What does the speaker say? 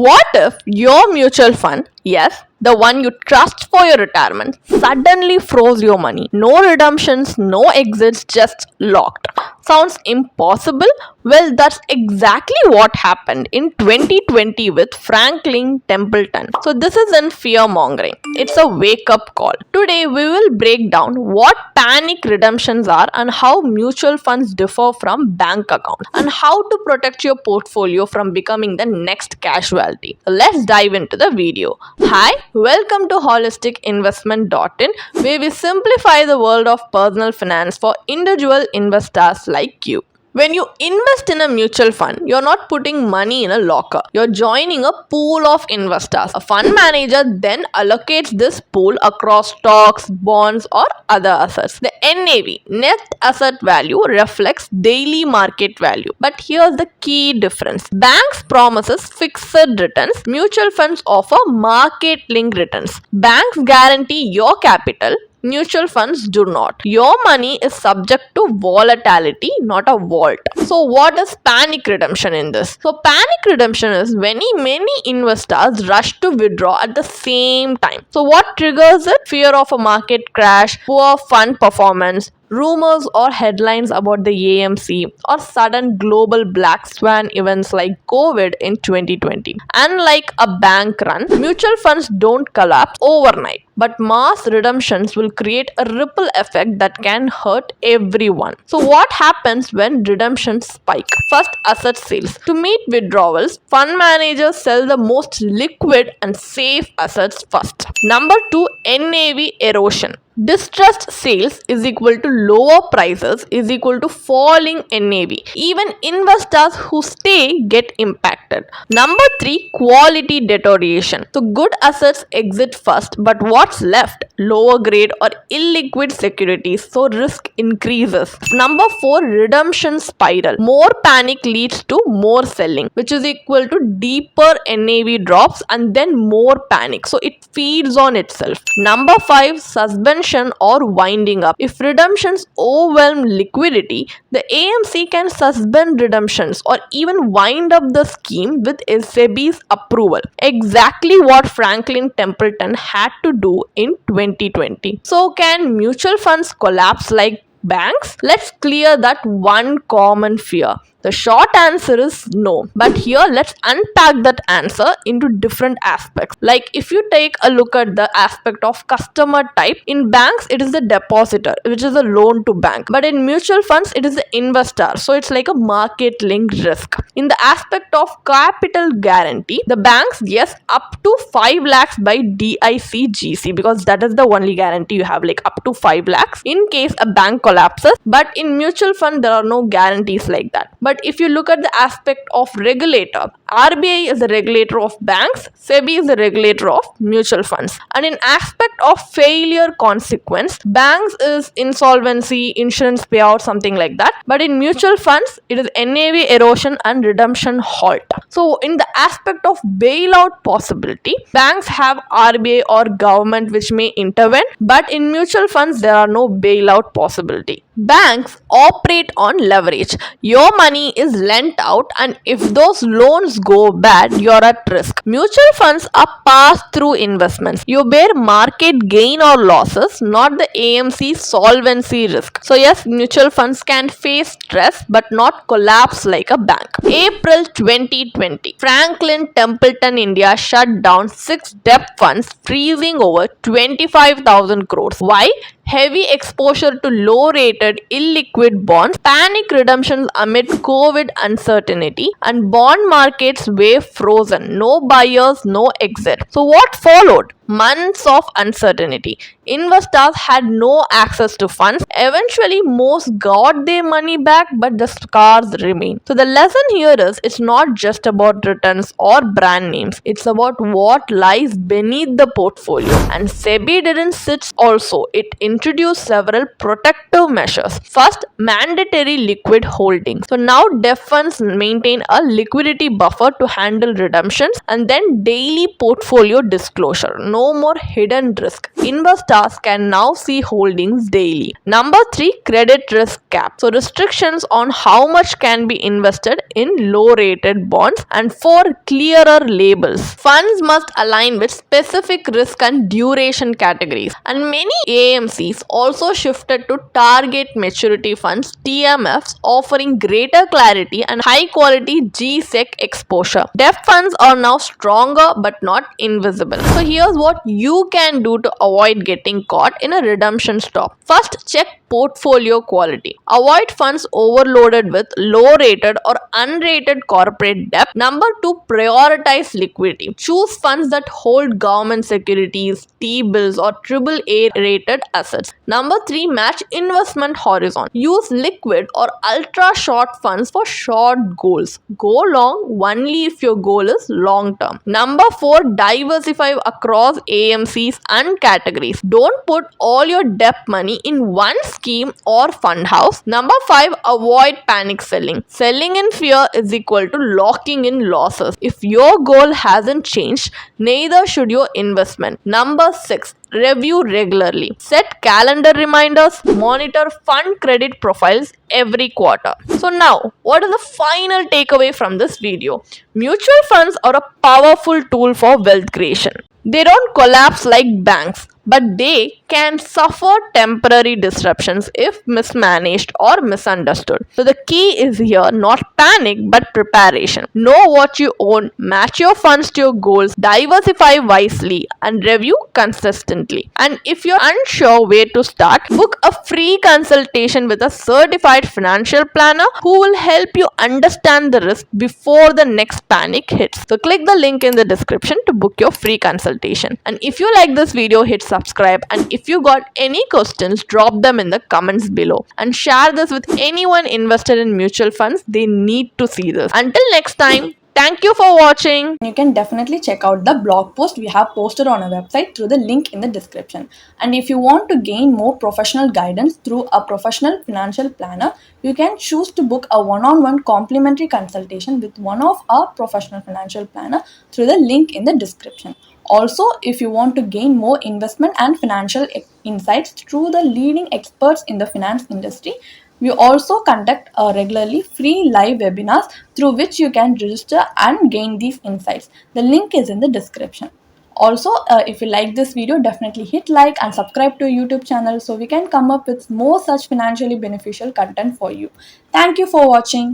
What if your mutual fund, yes, the one you trust for your retirement, suddenly froze your money? No redemptions, no exits, just locked. Sounds impossible? Well, that's exactly what happened in 2020 with Franklin Templeton. So, this isn't fear mongering, it's a wake up call. Today, we will break down what panic redemptions are and how mutual funds differ from bank accounts and how to protect your portfolio from becoming the next casualty. So let's dive into the video. Hi, welcome to holisticinvestment.in, where we simplify the world of personal finance for individual investors like you. When you invest in a mutual fund, you're not putting money in a locker. You're joining a pool of investors. A fund manager then allocates this pool across stocks, bonds, or other assets. The NAV, net asset value, reflects daily market value. But here's the key difference. Banks promises fixed returns. Mutual funds offer market-linked returns. Banks guarantee your capital. Mutual funds do not. Your money is subject to volatility, not a vault. So what is panic redemption in this? So panic redemption is when many investors rush to withdraw at the same time. So what triggers it? Fear of a market crash, poor fund performance, rumors or headlines about the AMC, or sudden global black swan events like COVID in 2020. Unlike a bank run, mutual funds don't collapse overnight, but mass redemptions will create a ripple effect that can hurt everyone. So what happens when redemptions spike? First, asset sales. To meet withdrawals, fund managers sell the most liquid and safe assets first. Number 2, NAV erosion. Distressed sales is equal to lower prices is equal to falling NAV. Even investors who stay get impacted. Number 3, quality deterioration. So good assets exit first, but what's left? Lower grade or illiquid securities, so risk increases. Number 4, redemption spiral. More panic leads to more selling, which is equal to deeper NAV drops and then more panic. So it feeds on itself. Number 5, suspension or winding up. If redemptions overwhelm liquidity, the AMC can suspend redemptions or even wind up the scheme with SEBI's approval. Exactly what Franklin Templeton had to do in 2020. So can mutual funds collapse like banks? Let's clear that one common fear. The short answer is no. But here let's unpack that answer into different aspects. Like if you take a look at the aspect of customer type, in banks it is the depositor, which is a loan to bank. But in mutual funds it is the investor. So it's like a market linked risk. In the aspect of capital guarantee, the banks, yes, up to 5 lakhs by DICGC, because that is the only guarantee you have, like up to 5 lakhs in case a bank collapses. But in mutual fund there are no guarantees like that. But if you look at the aspect of regulator, RBI is the regulator of banks, SEBI is the regulator of mutual funds. And in aspect of failure consequence, banks is insolvency, insurance payout, something like that. But in mutual funds, it is NAV erosion and redemption halt. So in the aspect of bailout possibility, banks have RBI or government which may intervene, but in mutual funds, there are no bailout possibility. Banks operate on leverage. Your money is lent out, and if those loans go bad, you're at risk. Mutual funds are pass-through investments. You bear market gain or losses, not the AMC solvency risk. So yes, mutual funds can face stress but not collapse like a bank. April 2020, Franklin Templeton India shut down 6 debt funds, freezing over 25,000 crores. Why? Heavy exposure to low-rated illiquid bonds, panic redemptions amid COVID uncertainty, and bond markets were frozen. No buyers, no exit. So what followed? Months of uncertainty. Investors had no access to funds. Eventually, most got their money back, but the scars remain. So the lesson here is it's not just about returns or brand names. It's about what lies beneath the portfolio. And SEBI didn't sit also. It introduced several protective measures. First, mandatory liquid holding. So now debt funds maintain a liquidity buffer to handle redemptions, and then daily portfolio disclosure. no more hidden risk. Investors can now see holdings daily. Number 3, credit risk cap. So restrictions on how much can be invested in low rated bonds. And 4, clearer labels. Funds must align with specific risk and duration categories. And many AMCs also shifted to target maturity funds TMFs, offering greater clarity and high quality GSEC exposure. Debt funds are now stronger but not invisible. So here's what you can do to avoid getting caught in a redemption stop. First, check portfolio quality. Avoid funds overloaded with low rated or unrated corporate debt. Number 2, prioritize liquidity. Choose funds that hold government securities, T-bills or AAA rated assets. Number 3, match investment horizon. Use liquid or ultra short funds for short goals. Go long only if your goal is long term. Number 4, diversify across AMCs and categories. Don't put all your debt money in one scheme or fund house. Number 5, avoid panic selling. Selling in fear is equal to locking in losses. If your goal hasn't changed, neither should your investment. Number 6, review regularly. Set calendar reminders, monitor fund credit profiles every quarter. So now, what is the final takeaway from this video? Mutual funds are a powerful tool for wealth creation. They don't collapse like banks, but they can suffer temporary disruptions if mismanaged or misunderstood. So the key is here not panic but preparation. Know what you own, match your funds to your goals, diversify wisely, and review consistently. And if you're unsure where to start, book a free consultation with a certified financial planner who will help you understand the risk before the next panic hits. So click the link in the description to book your free consultation. And if you like this video, hit subscribe, and if you got any questions, drop them in the comments below and share this with anyone invested in mutual funds. They need to see this. Until next time, thank you for watching. You can definitely check out the blog post we have posted on our website through the link in the description. And if you want to gain more professional guidance through a professional financial planner, you can choose to book a one-on-one complimentary consultation with one of our professional financial planner through the link in the description. Also, if you want to gain more investment and financial insights through the leading experts in the finance industry, we also conduct regularly free live webinars through which you can register and gain these insights. The link is in the description. Also, if you like this video, definitely hit like and subscribe to our YouTube channel so we can come up with more such financially beneficial content for you. Thank you for watching.